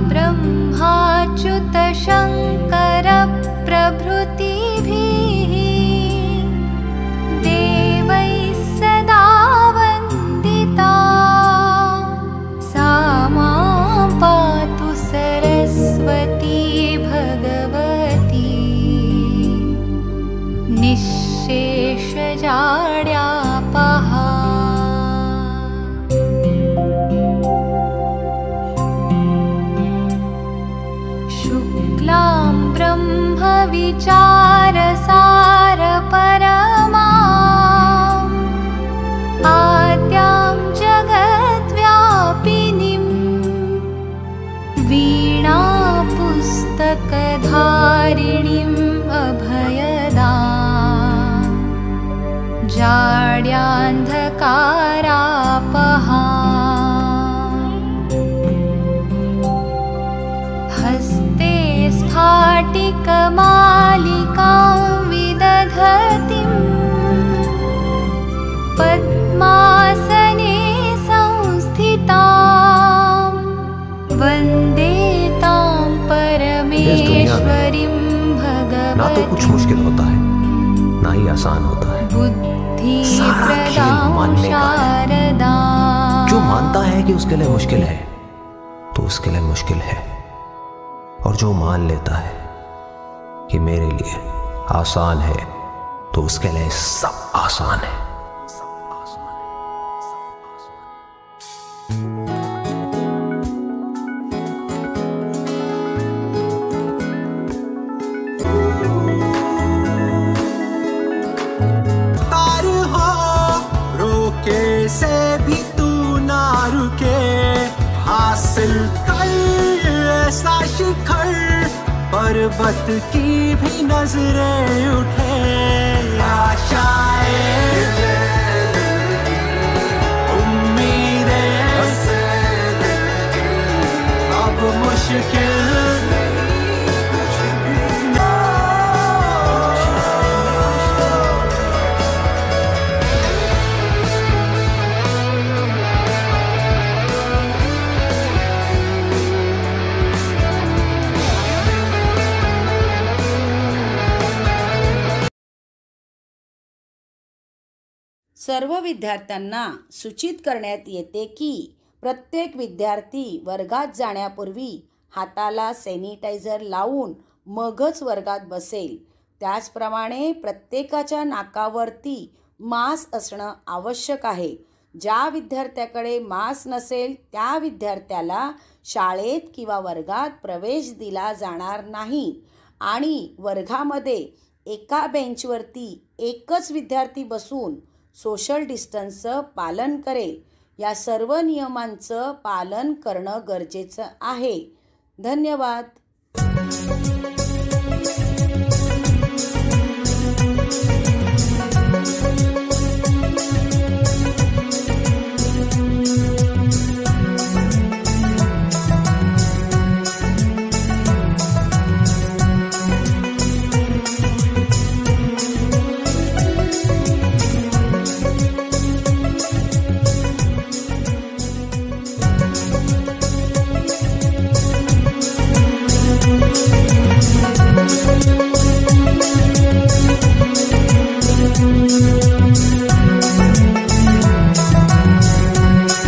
ब्रह्माच्युत शङ्कर प्रभृतिभिः देवैः सदा वन्दिता सा मां पातु सरस्वती भगवती निःशेषजाड्यापहा। शुक्लां ब्रह्मविचारसार परमाम् आद्यां जगद्व्यापिनीं वीणापुस्तकधारिणीम् अभयदाम् जाड्यान्धकारापहा। हस्ते स्फाटिकमालिकां विदधतीं पद्मासने संस्थितां वन्दे तां परमेश्वरीं भगवतीं। ना तो कुछ मुश्किल होता है ना ही आसान होता है। बुद्धि सारा खेल मानने का है। जो मानता है कि उसके लिए मुश्किल है तो उसके लिए मुश्किल है, और जो मान लेता है कि मेरे लिए आसान है तो उसके लिए सब आसान है। तार हो रोके से भी तू ना रुके, हासिल कर ऐसा शिखर पर्वत की भी नजरें उठे। आशाएं उम्मीदें अब मुश्किल सर्व विद्यार्थ्यांना सूचित करण्यात येते की प्रत्येक विद्यार्थी वर्गात जाण्यापूर्वी हाताला सॅनिटायझर लावून मगच वर्गात बसेल। त्याचप्रमाणे प्रत्येकाच्या नाकावरती मास्क असणं आवश्यक आहे। ज्या विद्यार्थ्याकडे मास्क नसेल त्या विद्यार्थ्याला शाळेत किंवा वर्गात प्रवेश दिला जाणार नाही आणि वर्गामध्ये एका बेंचवरती एकच विद्यार्थी बसून सोशल डिस्टन्सचं पालन करेल। या सर्व नियमांचं पालन करणं गरजेचं आहे। धन्यवाद।